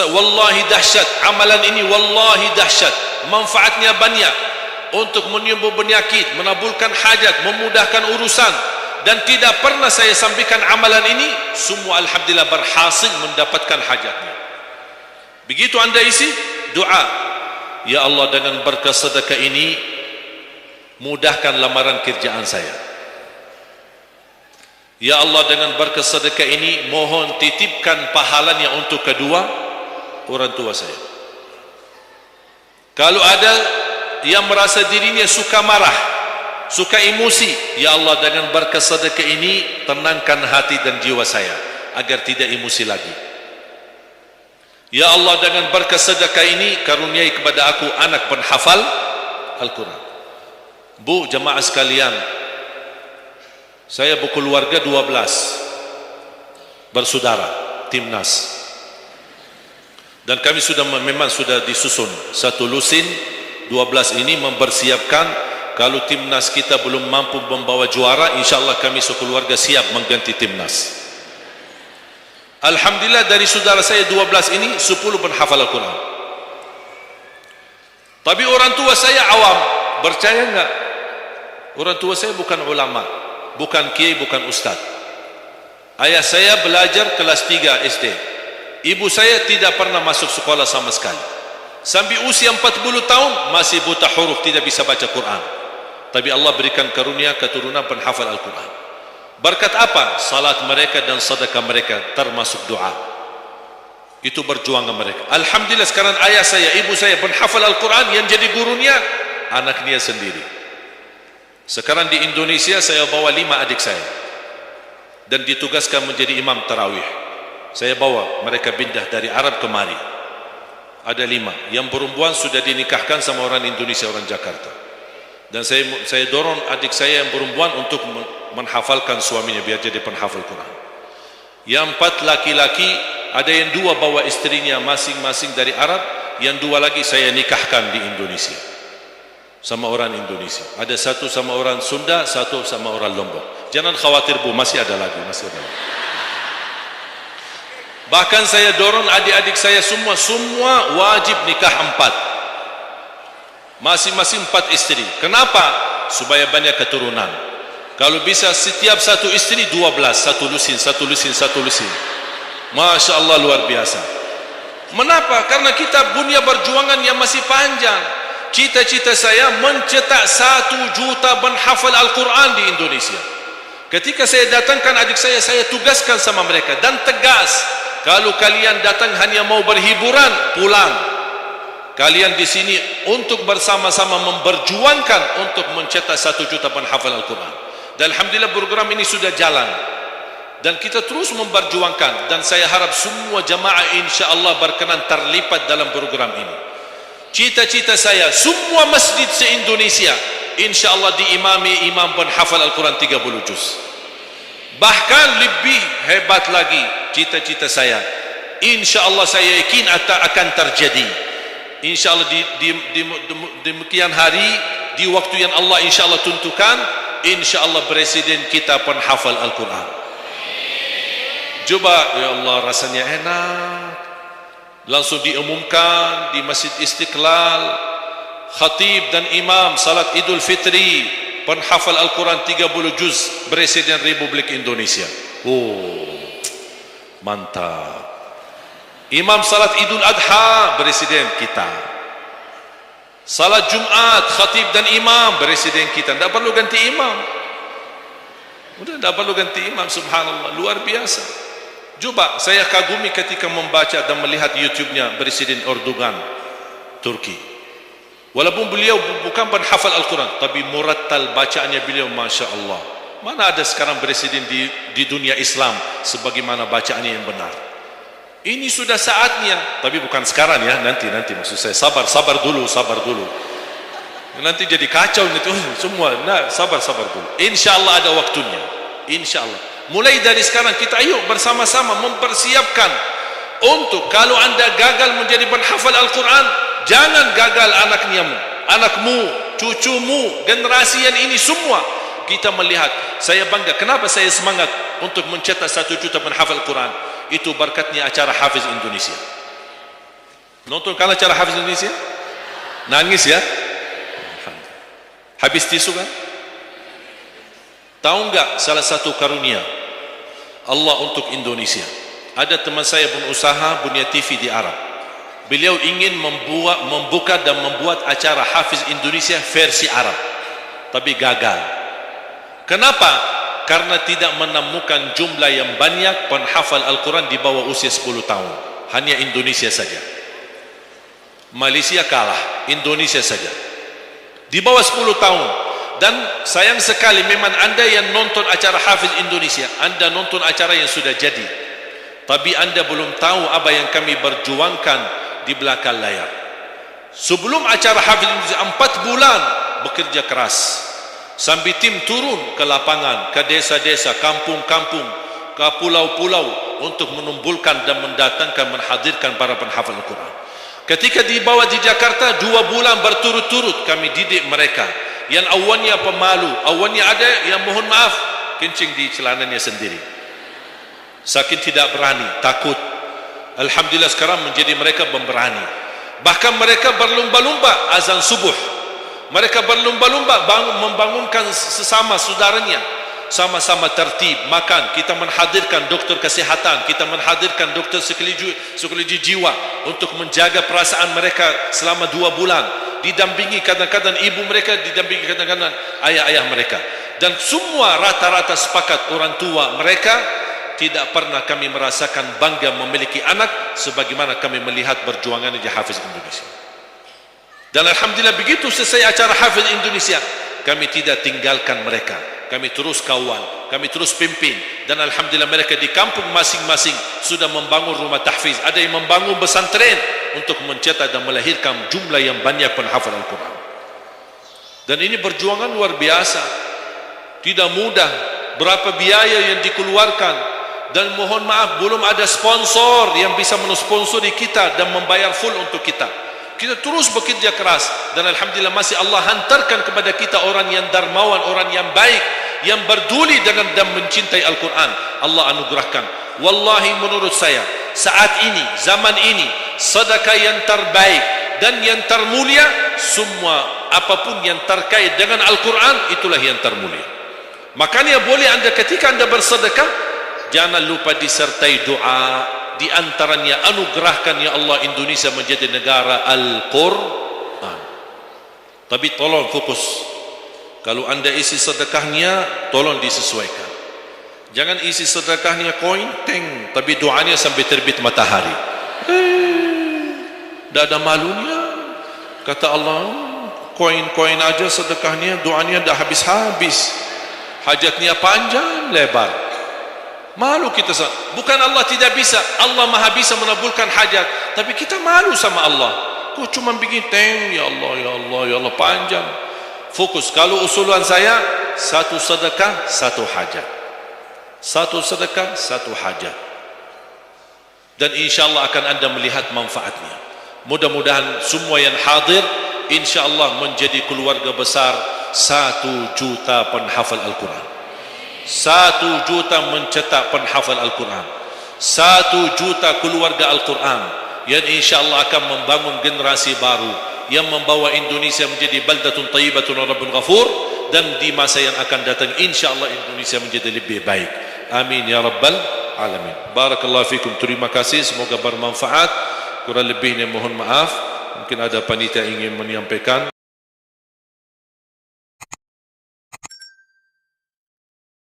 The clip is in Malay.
Ustaz, wallahi dahsyat amalan ini, wallahi dahsyat, manfaatnya banyak untuk menyembuh penyakit, menabulkan hajat, memudahkan urusan, dan tidak pernah saya sampaikan amalan ini, semua alhamdulillah berhasil mendapatkan hajatnya. Begitu anda isi doa, ya Allah dengan berkah sedekah ini mudahkan lamaran kerjaan saya. Ya Allah dengan berkah sedekah ini mohon titipkan pahalanya untuk kedua orang tua saya. Kalau ada yang merasa dirinya suka marah, suka emosi, ya Allah dengan berkah sedekah ini tenangkan hati dan jiwa saya agar tidak emosi lagi. Ya Allah dengan berkah sedekah ini karuniai kepada aku anak penghafal Al-Quran. Bu, jemaah sekalian, saya berkeluarga 12 bersaudara, timnas, dan kami memang sudah disusun satu lusin. 12 ini mempersiapkan kalau timnas kita belum mampu membawa juara, insyaallah kami sekeluarga siap mengganti timnas. Alhamdulillah dari saudara saya 12 ini 10 penghafal Al-Quran. Tapi orang tua saya awam, percaya enggak? Orang tua saya bukan ulama, bukan kiai, bukan ustaz. Ayah saya belajar kelas 3 SD. Ibu saya tidak pernah masuk sekolah sama sekali. Sampai usia 40 tahun masih buta huruf, tidak bisa baca Quran. Tapi Allah berikan karunia keturunan penghafal Al-Quran. Berkat apa? Salat mereka dan sedekah mereka, termasuk doa. Itu perjuangan mereka. Alhamdulillah sekarang ayah saya, ibu saya penghafal Al-Quran, yang jadi gurunya anak dia sendiri. Sekarang di Indonesia saya bawa 5 adik saya dan ditugaskan menjadi imam tarawih. Saya bawa mereka pindah dari Arab kemari. Ada 5. Yang perempuan sudah dinikahkan sama orang Indonesia, orang Jakarta. Dan saya dorong adik saya yang perempuan untuk menghafalkan suaminya biar jadi penghafal Quran. Yang 4 laki-laki, ada yang 2 bawa istrinya masing-masing dari Arab, yang 2 lagi saya nikahkan di Indonesia sama orang Indonesia. Ada 1 sama orang Sunda, 1 sama orang Lombok. Jangan khawatir Bu, masih ada lagi, masih ada lagi. Bahkan saya dorong adik-adik saya semua wajib nikah 4. Masing-masing 4 istri. Kenapa? Supaya banyak keturunan. Kalau bisa setiap satu istri 12, satu lusin. Masya Allah, luar biasa. Mengapa? Karena kita punya perjuangan yang masih panjang. Cita-cita saya mencetak 1 juta penghafal Al-Quran di Indonesia. Ketika saya datangkan adik saya tugaskan sama mereka dan tegas. Kalau kalian datang hanya mau berhiburan, pulang. Kalian di sini untuk bersama-sama memperjuangkan untuk mencetak 1 juta penghafal Al-Quran. Dan alhamdulillah program ini sudah jalan. Dan kita terus memperjuangkan. Dan saya harap semua jamaah insya-Allah berkenan terlibat dalam program ini. Cita-cita saya semua masjid se-Indonesia insya-Allah diimami imam penghafal Al-Quran 30 juz. Bahkan lebih hebat lagi cita-cita saya, insya-Allah saya yakin akan terjadi. InsyaAllah di demikian hari, di waktu yang Allah insyaAllah tentukan, insyaAllah presiden kita penghafal Al-Quran. Coba, ya Allah rasanya enak. Langsung diumumkan di Masjid Istiqlal, khatib dan imam salat Idul Fitri, penghafal Al-Quran 30 juz, Presiden Republik Indonesia. Oh, mantap. Imam salat Idul Adha, Presiden kita. Salat Jumat, khatib dan imam, Presiden kita. Tidak perlu ganti imam. Udah tidak perlu ganti imam, subhanallah, luar biasa. Coba saya kagumi ketika membaca dan melihat YouTube-nya Presiden Erdogan, Turki. Walaupun beliau bukan penghafal Al-Quran, tapi murattal bacaannya beliau, Masya Allah. Mana ada sekarang presiden di dunia Islam sebagaimana bacaannya yang benar. Ini sudah saatnya, tapi bukan sekarang ya, nanti maksud saya sabar dulu. Nanti jadi kacau nanti semua. Nah, sabar dulu. Insyaallah ada waktunya. Insyaallah. Mulai dari sekarang kita ayo bersama-sama mempersiapkan untuk kalau anda gagal menjadi penghafal Al-Quran, jangan gagal anakmu, cucumu, generasi yang ini semua. Kita melihat, saya bangga. Kenapa saya semangat untuk mencetak 1 juta penghafal Quran? Itu berkatnya acara Hafiz Indonesia. Nonton kalah cara Hafiz Indonesia? Nangis ya? Habis tisu kan? Tahu enggak salah satu karunia Allah untuk Indonesia? Ada teman saya berusaha punya TV di Arab. Beliau ingin membuka dan membuat acara Hafiz Indonesia versi Arab, tapi gagal. Kenapa? Karena tidak menemukan jumlah yang banyak penghafal Al-Quran di bawah usia 10 tahun. Hanya Indonesia saja. Malaysia kalah, Indonesia saja di bawah 10 tahun. Dan sayang sekali memang anda yang nonton acara Hafiz Indonesia, anda nonton acara yang sudah jadi, tapi anda belum tahu apa yang kami berjuangkan di belakang layar. Sebelum acara Hafiz Indonesia 4 bulan bekerja keras, sambil tim turun ke lapangan, ke desa-desa, kampung-kampung, ke pulau-pulau untuk menumbulkan dan mendatangkan, menghadirkan para penghafal Al-Quran. Ketika dibawa di Jakarta 2 bulan berturut-turut kami didik mereka. Yang awalnya pemalu, awalnya ada yang mohon maaf kencing di celananya sendiri, saking tidak berani, takut. Alhamdulillah sekarang menjadi mereka pemberani. Bahkan mereka berlumba-lumba azan subuh. Mereka berlumba-lumba membangunkan sesama saudaranya, sama-sama tertib makan. Kita menghadirkan doktor kesihatan, kita menghadirkan doktor psikologi jiwa untuk menjaga perasaan mereka selama 2 bulan. Didampingi kadang-kadang ibu mereka, didampingi kadang-kadang ayah-ayah mereka, dan semua rata-rata sepakat orang tua mereka tidak pernah kami merasakan bangga memiliki anak sebagaimana kami melihat perjuangan di Hafiz Indonesia. Dan alhamdulillah begitu selesai acara Hafiz Indonesia, kami tidak tinggalkan mereka, kami terus kawal, kami terus pimpin. Dan alhamdulillah mereka di kampung masing-masing sudah membangun rumah tahfiz, ada yang membangun pesantren untuk mencetak dan melahirkan jumlah yang banyak penghafal Al-Quran. Dan ini perjuangan luar biasa, tidak mudah. Berapa biaya yang dikeluarkan, dan mohon maaf belum ada sponsor yang bisa mensponsori kita dan membayar full untuk kita. Kita terus bekerja keras, dan alhamdulillah masih Allah hantarkan kepada kita orang yang dermawan, orang yang baik, yang berduli dengan dan mencintai Al-Quran. Allah anugerahkan. Wallahi menurut saya saat ini, zaman ini, sedekah yang terbaik dan yang termulia, semua apapun yang terkait dengan Al-Quran, itulah yang termulia. Makanya boleh anda ketika anda bersedekah, jangan lupa disertai doa. Di antaranya, anugerahkan ya Allah Indonesia menjadi negara Al-Quran. Tapi tolong fokus. Kalau anda isi sedekahnya, tolong disesuaikan. Jangan isi sedekahnya koin, teng, tapi doanya sampai terbit matahari. Tidak ada malunya. Kata Allah, koin-koin aja sedekahnya, doanya dah habis-habis. Hajatnya panjang, lebar. Malu kita. Bukan Allah tidak bisa, Allah maha bisa menabulkan hajat, tapi kita malu sama Allah. Kok cuma bikin teng, ya Allah, ya Allah, ya Allah, panjang. Fokus. Kalau usulan saya, 1 sedekah 1 hajat, 1 sedekah 1 hajat, dan insyaAllah akan anda melihat manfaatnya. Mudah-mudahan semua yang hadir insyaAllah menjadi keluarga besar 1 juta penghafal Al-Quran. 1 juta mencetak penghafal Al-Quran, 1 juta keluarga Al-Quran yang insyaAllah akan membangun generasi baru yang membawa Indonesia menjadi baldatun tayyibatun wa rabbun ghafur. Dan di masa yang akan datang insyaAllah Indonesia menjadi lebih baik. Amin ya rabbal alamin. Barakallahu fikum. Terima kasih, semoga bermanfaat. Kurang lebihnya mohon maaf. Mungkin ada panitia ingin menyampaikan.